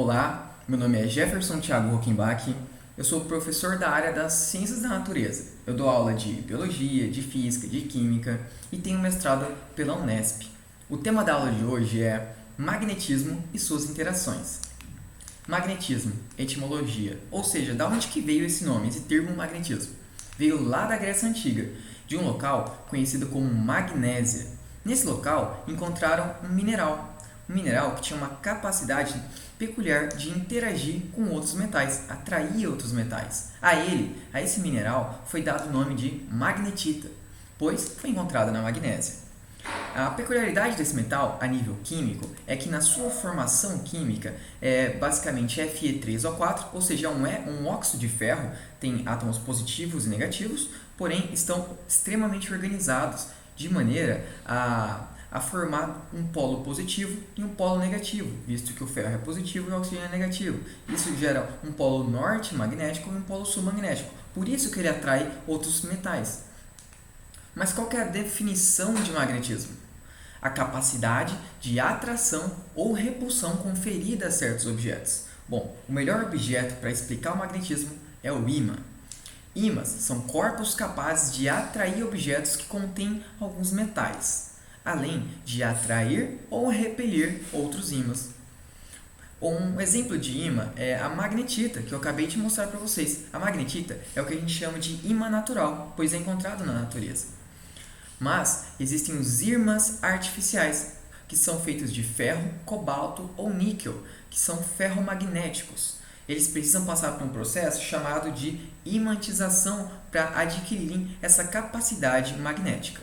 Olá, meu nome é Jefferson Thiago Rockenbach, eu sou professor da área das Ciências da Natureza. Eu dou aula de Biologia, de Física, de Química e tenho mestrado pela Unesp. O tema da aula de hoje é magnetismo e suas interações. Magnetismo, etimologia, ou seja, da onde que veio esse nome, esse termo magnetismo? Veio lá da Grécia Antiga, de um local conhecido como Magnésia. Nesse local encontraram um mineral que tinha uma capacidade peculiar de interagir com outros metais, atrair outros metais. A esse mineral, foi dado o nome de magnetita, pois foi encontrado na Magnésia. A peculiaridade desse metal, a nível químico, é que na sua formação química é basicamente Fe3O4, ou seja, um óxido de ferro, tem átomos positivos e negativos, porém estão extremamente organizados, de maneira a formar um polo positivo e um polo negativo, visto que o ferro é positivo e o oxigênio é negativo. Isso gera um polo norte magnético e um polo sul magnético. Por isso que ele atrai outros metais. Mas qual que é a definição de magnetismo? A capacidade de atração ou repulsão conferida a certos objetos. Bom, o melhor objeto para explicar o magnetismo é o ímã. Ímãs são corpos capazes de atrair objetos que contêm alguns metais, além de atrair ou repelir outros ímãs. Um exemplo de ímã é a magnetita, que eu acabei de mostrar para vocês. A magnetita é o que a gente chama de ímã natural, pois é encontrado na natureza. Mas existem os ímãs artificiais, que são feitos de ferro, cobalto ou níquel, que são ferromagnéticos. Eles precisam passar por um processo chamado de imantização para adquirirem essa capacidade magnética.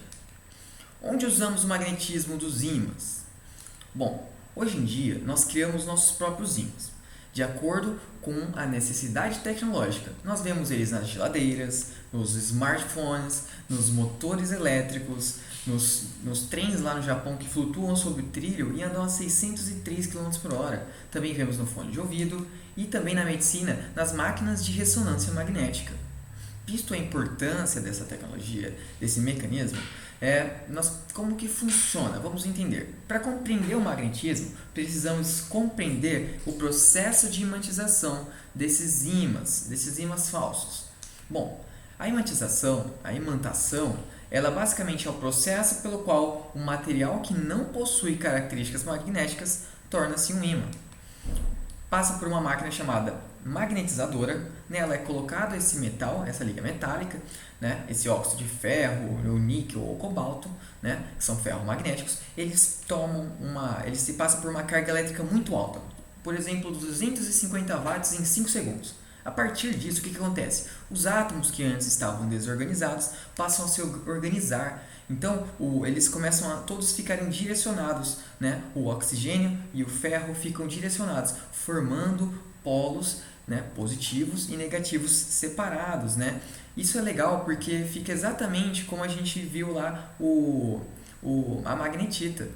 Onde usamos o magnetismo dos ímãs? Bom, hoje em dia nós criamos nossos próprios ímãs, de acordo com a necessidade tecnológica. Nós vemos eles nas geladeiras, nos smartphones, nos motores elétricos, nos trens lá no Japão que flutuam sobre o trilho e andam a 603 km/h. Também vemos no fone de ouvido e também na medicina, nas máquinas de ressonância magnética. Visto a importância dessa tecnologia, desse mecanismo, como que funciona? Vamos entender. Para compreender o magnetismo, precisamos compreender o processo de imantização desses ímãs falsos. Bom, a imantação, ela basicamente é o processo pelo qual um material que não possui características magnéticas torna-se um ímã. Passa por uma máquina chamada magnetizadora, nela é colocado esse metal, essa liga metálica, esse óxido de ferro, o níquel ou o cobalto, que são ferromagnéticos, eles se passam por uma carga elétrica muito alta, por exemplo, 250 watts em 5 segundos. A partir disso, o que acontece? Os átomos que antes estavam desorganizados passam a se organizar. Então, eles começam a todos ficarem direcionados, O oxigênio e o ferro ficam direcionados, formando polos, positivos e negativos separados, Isso é legal porque fica exatamente como a gente viu lá a magnetita,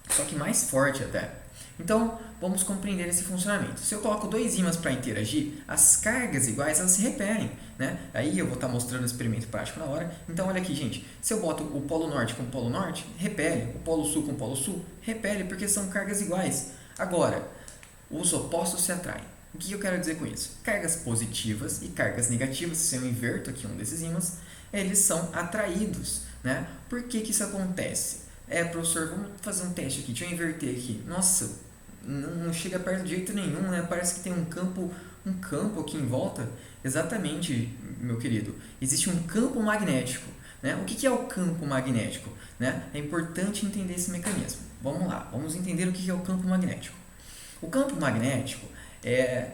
só que mais forte até. Então, vamos compreender esse funcionamento. Se eu coloco dois ímãs para interagir, as cargas iguais elas se repelem, Aí eu vou estar mostrando o experimento prático na hora. Então, olha aqui, gente. Se eu boto o polo norte com o polo norte, repele. O polo sul com o polo sul, repele, porque são cargas iguais. Agora, os opostos se atraem. O que eu quero dizer com isso? Cargas positivas e cargas negativas, se eu inverto aqui um desses ímãs, eles são atraídos, Por que isso acontece? Professor, vamos fazer um teste aqui, deixa eu inverter aqui. Nossa, não chega perto de jeito nenhum, Parece que tem um campo aqui em volta. Exatamente, meu querido. Existe um campo magnético, O que é o campo magnético? É importante entender esse mecanismo. Vamos lá, vamos entender o que é o campo magnético. O campo magnético é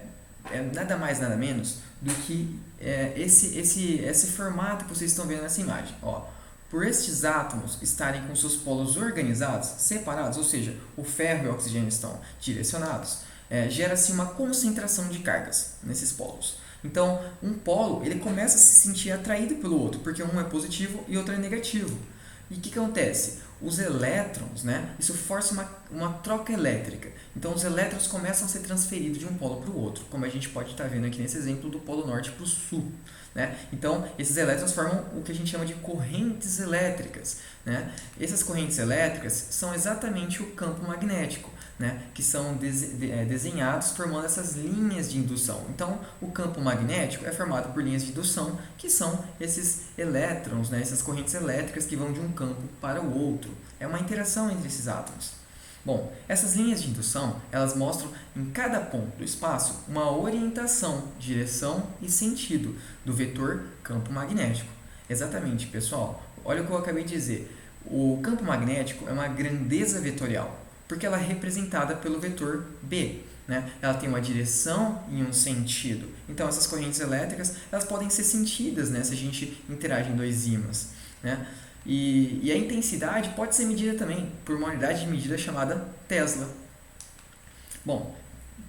nada mais, nada menos do que esse formato que vocês estão vendo nessa imagem. Por estes átomos estarem com seus polos organizados, separados, ou seja, o ferro e o oxigênio estão direcionados, gera-se uma concentração de cargas nesses polos. Então, um polo ele começa a se sentir atraído pelo outro, porque um é positivo e outro é negativo. E o que acontece? Os elétrons, isso força uma troca elétrica. Então, os elétrons começam a ser transferidos de um polo para o outro, como a gente pode estar vendo aqui nesse exemplo do polo norte para o sul. Então, esses elétrons formam o que a gente chama de correntes elétricas. Essas correntes elétricas são exatamente o campo magnético. né, que são desenhados formando essas linhas de indução. Então, o campo magnético é formado por linhas de indução, que são esses elétrons, né, essas correntes elétricas que vão de um campo para o outro. É uma interação entre esses átomos. Bom, essas linhas de indução, elas mostram em cada ponto do espaço uma orientação, direção e sentido do vetor campo magnético. Exatamente, pessoal. Olha o que eu acabei de dizer. O campo magnético é uma grandeza vetorial, porque ela é representada pelo vetor B, né? Ela tem uma direção e um sentido. Então, essas correntes elétricas, elas podem ser sentidas, né, se a gente interage em dois ímãs, né? E a intensidade pode ser medida também por uma unidade de medida chamada Tesla. Bom,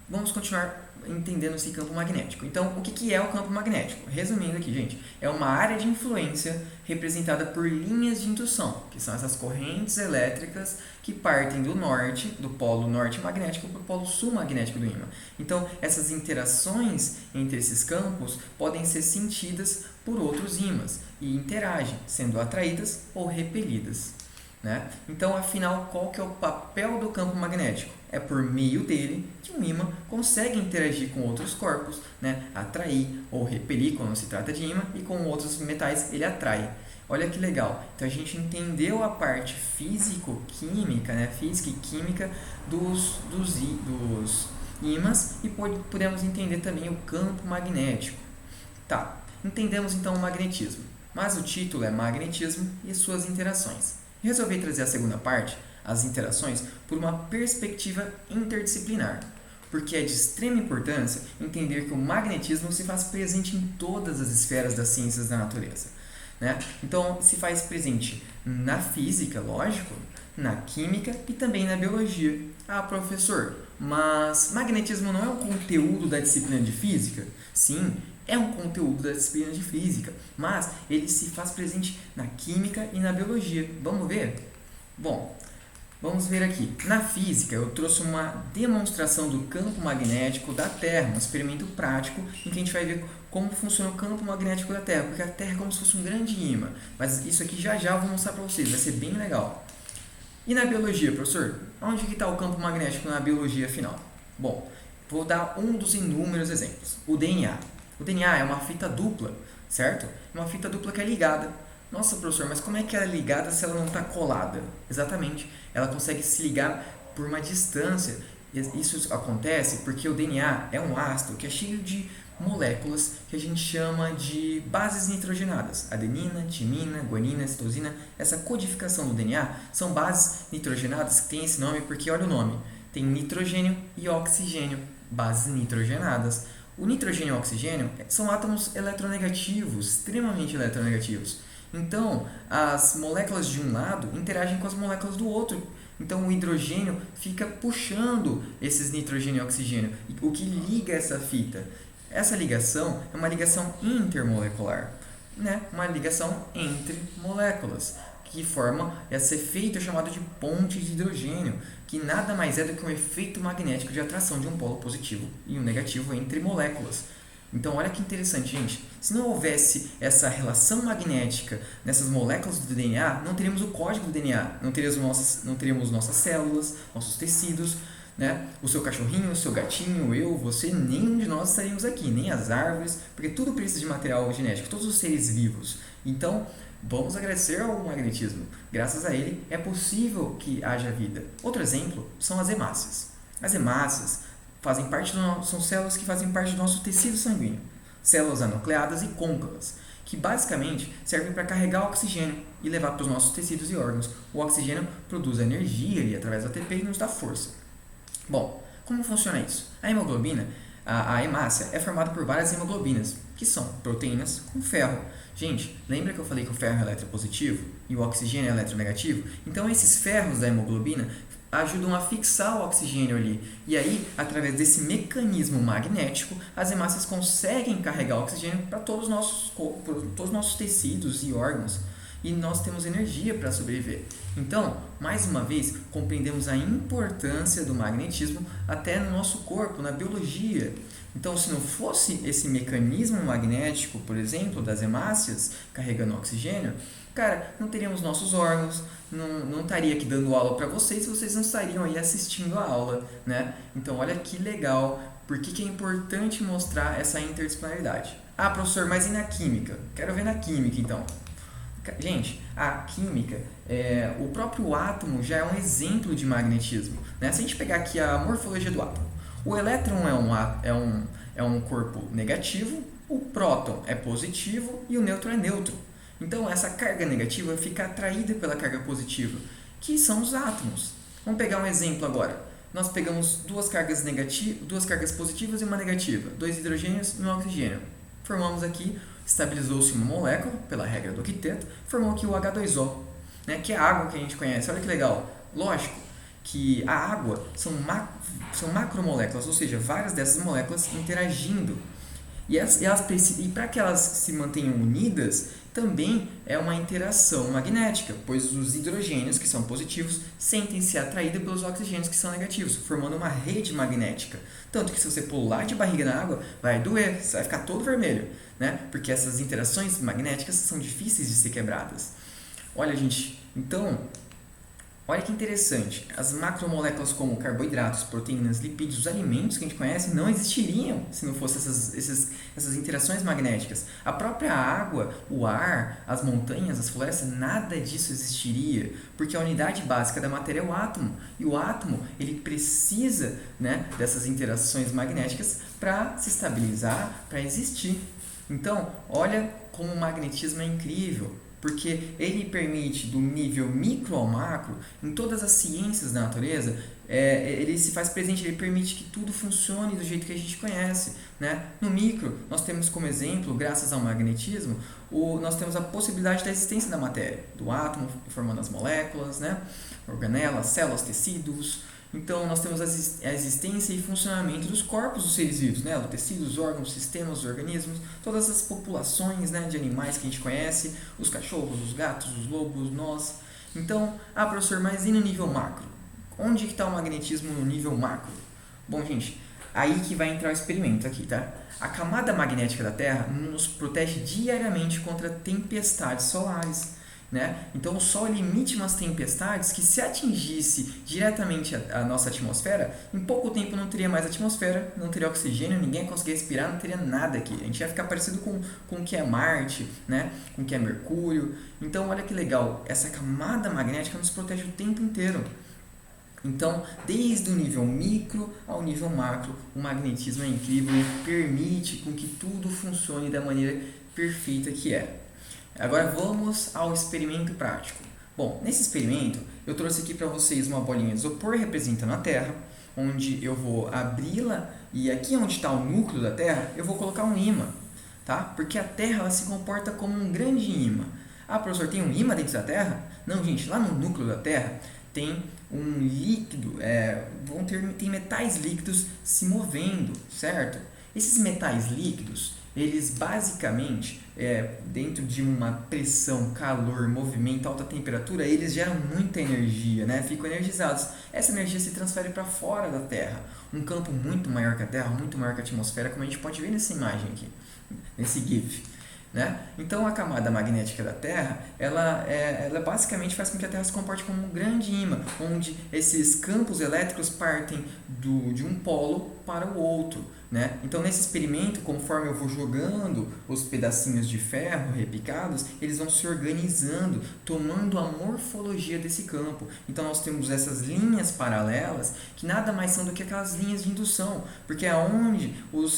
vamos continuar entendendo esse campo magnético. Então, o que é o campo magnético? Resumindo aqui, gente, é uma área de influência representada por linhas de indução, que são essas correntes elétricas que partem do norte, do polo norte magnético, para o polo sul magnético do ímã. Então, essas interações entre esses campos podem ser sentidas por outros ímãs e interagem, sendo atraídas ou repelidas, né? Então, afinal, qual que é o papel do campo magnético? É por meio dele que um ímã consegue interagir com outros corpos, né? Atrair ou repelir quando se trata de ímã, e com outros metais ele atrai. Olha que legal. Então a gente entendeu a parte físico-química, né? Física e química dos ímãs, e podemos entender também o campo magnético. Tá, entendemos então o magnetismo, mas o título é Magnetismo e suas interações. Resolvi trazer a segunda parte, as interações, por uma perspectiva interdisciplinar, porque é de extrema importância entender que o magnetismo se faz presente em todas as esferas das ciências da natureza, né? Então, se faz presente na física, lógico, na química e também na biologia. Ah, professor, mas magnetismo não é um conteúdo da disciplina de física? Sim, é um conteúdo da disciplina de física, mas ele se faz presente na química e na biologia. Vamos ver? Bom, vamos ver aqui. Na física, eu trouxe uma demonstração do campo magnético da Terra, um experimento prático em que a gente vai ver como funciona o campo magnético da Terra, porque a Terra é como se fosse um grande ímã. Mas isso aqui já eu vou mostrar para vocês, vai ser bem legal. E na biologia, professor? Onde que está o campo magnético na biologia afinal? Bom, vou dar um dos inúmeros exemplos. O DNA. O DNA é uma fita dupla, certo? Uma fita dupla que é ligada. Nossa, professor, mas como é que ela é ligada se ela não está colada? Exatamente, ela consegue se ligar por uma distância. Isso acontece porque o DNA é um ácido que é cheio de moléculas que a gente chama de bases nitrogenadas. Adenina, timina, guanina, citosina. Essa codificação do DNA são bases nitrogenadas que tem esse nome porque, olha o nome, tem nitrogênio e oxigênio, bases nitrogenadas. O nitrogênio e o oxigênio são átomos eletronegativos, extremamente eletronegativos. Então, as moléculas de um lado interagem com as moléculas do outro. Então, o hidrogênio fica puxando esses nitrogênio e oxigênio, o que liga essa fita. Essa ligação é uma ligação intermolecular, né? Uma ligação entre moléculas, que forma esse efeito chamado de ponte de hidrogênio, que nada mais é do que um efeito magnético de atração de um polo positivo e um negativo entre moléculas. Então, olha que interessante, gente. Se não houvesse essa relação magnética nessas moléculas do DNA, não teríamos o código do DNA, não teríamos nossas células, nossos tecidos, né? O seu cachorrinho, o seu gatinho, eu, você, nenhum de nós estaríamos aqui, nem as árvores, porque tudo precisa de material genético, todos os seres vivos. Então, vamos agradecer ao magnetismo. Graças a ele, é possível que haja vida. Outro exemplo são as hemácias. As hemácias são células que fazem parte do nosso tecido sanguíneo, células anucleadas e côncavas, que basicamente servem para carregar oxigênio e levar para os nossos tecidos e órgãos. O oxigênio produz energia ali através do ATP e nos dá força. Bom, como funciona isso? A hemoglobina, a hemácia, é formada por várias hemoglobinas, que são proteínas com ferro. Gente, lembra que eu falei que o ferro é eletropositivo e o oxigênio é eletronegativo? Então, esses ferros da hemoglobina ajudam a fixar o oxigênio ali. E aí, através desse mecanismo magnético, as hemácias conseguem carregar o oxigênio para todos os nossos corpos, todos os nossos tecidos e órgãos. e nós temos energia para sobreviver. Então, mais uma vez, compreendemos a importância do magnetismo até no nosso corpo, na biologia. Então, se não fosse esse mecanismo magnético, por exemplo, das hemácias carregando oxigênio, cara, não teríamos nossos órgãos, não estaria aqui dando aula para vocês, vocês não estariam aí assistindo a aula, né? Então, olha que legal, por que é importante mostrar essa interdisciplinaridade. Ah, professor, mas e na química? Quero ver na química, então. Gente, a química, o próprio átomo já é um exemplo de magnetismo, né? Se a gente pegar aqui a morfologia do átomo, o elétron é um corpo negativo, o próton é positivo e o nêutron é neutro. Então, essa carga negativa fica atraída pela carga positiva, que são os átomos. Vamos pegar um exemplo agora. Nós pegamos duas cargas positivas e uma negativa, 2 hidrogênios e um oxigênio. Formamos aqui, estabilizou-se uma molécula, pela regra do octeto, formou aqui o H2O, né, que é a água que a gente conhece. Olha que legal. Lógico que a água são macromoléculas, ou seja, várias dessas moléculas interagindo. E para que elas se mantenham unidas, também é uma interação magnética, pois os hidrogênios, que são positivos, sentem-se atraídos pelos oxigênios, que são negativos, formando uma rede magnética. Tanto que se você pular de barriga na água, vai doer, você vai ficar todo vermelho, né? Porque essas interações magnéticas são difíceis de ser quebradas. Olha, gente, então, olha que interessante, as macromoléculas como carboidratos, proteínas, lipídios, os alimentos que a gente conhece não existiriam se não fossem essas interações magnéticas. A própria água, o ar, as montanhas, as florestas, nada disso existiria, porque a unidade básica da matéria é o átomo, e o átomo ele precisa, né, dessas interações magnéticas para se estabilizar, para existir. Então, olha como o magnetismo é incrível, porque ele permite, do nível micro ao macro, em todas as ciências da natureza, ele se faz presente, ele permite que tudo funcione do jeito que a gente conhece, né? No micro, nós temos como exemplo, graças ao magnetismo, nós temos a possibilidade da existência da matéria, do átomo formando as moléculas, né? Organelas, células, tecidos. Então, nós temos a existência e funcionamento dos corpos dos seres vivos, né? Os tecidos, órgãos, sistemas, os organismos, todas as populações, né, de animais que a gente conhece, os cachorros, os gatos, os lobos, nós. Então, professor, mas e no nível macro? Onde está o magnetismo no nível macro? Bom, gente, aí que vai entrar o experimento aqui, tá? A camada magnética da Terra nos protege diariamente contra tempestades solares, né? Então o Sol emite umas tempestades que, se atingisse diretamente a nossa atmosfera, em pouco tempo não teria mais atmosfera, não teria oxigênio, ninguém ia conseguir respirar, não teria nada aqui. A gente ia ficar parecido com o que é Marte, né? Com o que é Mercúrio. Então olha que legal, essa camada magnética nos protege o tempo inteiro. Então, desde o nível micro ao nível macro, o magnetismo é incrível e permite com que tudo funcione da maneira perfeita que é. Agora vamos ao experimento prático. Bom, nesse experimento eu trouxe aqui para vocês uma bolinha de isopor representando a Terra, onde eu vou abri-la e aqui onde está o núcleo da Terra eu vou colocar um ímã, tá? Porque a Terra ela se comporta como um grande ímã. Professor, tem um ímã dentro da Terra? Não, gente, lá no núcleo da Terra tem um líquido, tem metais líquidos se movendo, certo? Esses metais líquidos, eles basicamente, dentro de uma pressão, calor, movimento, alta temperatura, eles geram muita energia, né? Ficam energizados. Essa energia se transfere para fora da Terra, um campo muito maior que a Terra, muito maior que a atmosfera, como a gente pode ver nessa imagem aqui, nesse GIF. Né? Então a camada magnética da Terra ela basicamente faz com que a Terra se comporte como um grande ímã, onde esses campos elétricos partem de um polo para o outro, né? Então nesse experimento, conforme eu vou jogando os pedacinhos de ferro repicados, eles vão se organizando, tomando a morfologia desse campo. Então nós temos essas linhas paralelas que nada mais são do que aquelas linhas de indução, porque é onde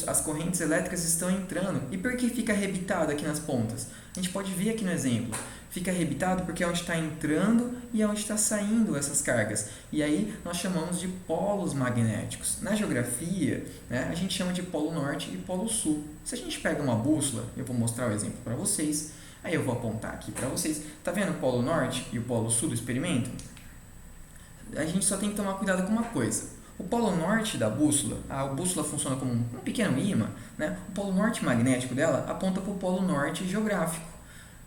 as correntes elétricas estão entrando. E por que fica arrebitado aqui nas pontas? A gente pode ver aqui no exemplo. Fica arrebitado porque é onde está entrando e é onde está saindo essas cargas. E aí nós chamamos de polos magnéticos. Na geografia, né, a gente chama de polo norte e polo sul. Se a gente pega uma bússola, eu vou mostrar o exemplo para vocês. Aí eu vou apontar aqui para vocês. Tá vendo o polo norte e o polo sul do experimento? A gente só tem que tomar cuidado com uma coisa. O polo norte da bússola, a bússola funciona como um pequeno ímã, né? O polo norte magnético dela aponta para o polo norte geográfico.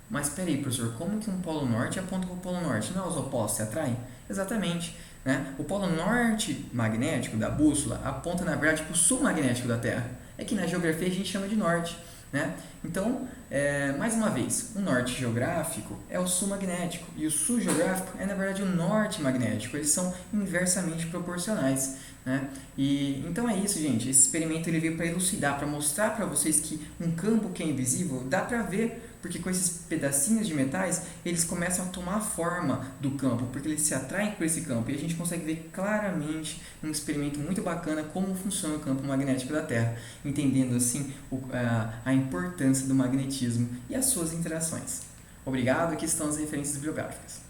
Mas peraí, professor, como que um polo norte aponta para o polo norte? Não, os opostos se atraem? Exatamente. Né? O polo norte magnético da bússola aponta, na verdade, para o sul magnético da Terra. É que na geografia a gente chama de norte. Né? Então, mais uma vez, o norte geográfico é o sul magnético e o sul geográfico é, na verdade, o norte magnético. Eles são inversamente proporcionais. Né? E então é isso, gente. Esse experimento ele veio para elucidar, para mostrar para vocês que um campo que é invisível dá para ver, porque com esses pedacinhos de metais eles começam a tomar a forma do campo, porque eles se atraem por esse campo e a gente consegue ver claramente num experimento muito bacana como funciona o campo magnético da Terra, entendendo assim a importância do magnetismo e as suas interações. Obrigado, aqui estão as referências bibliográficas.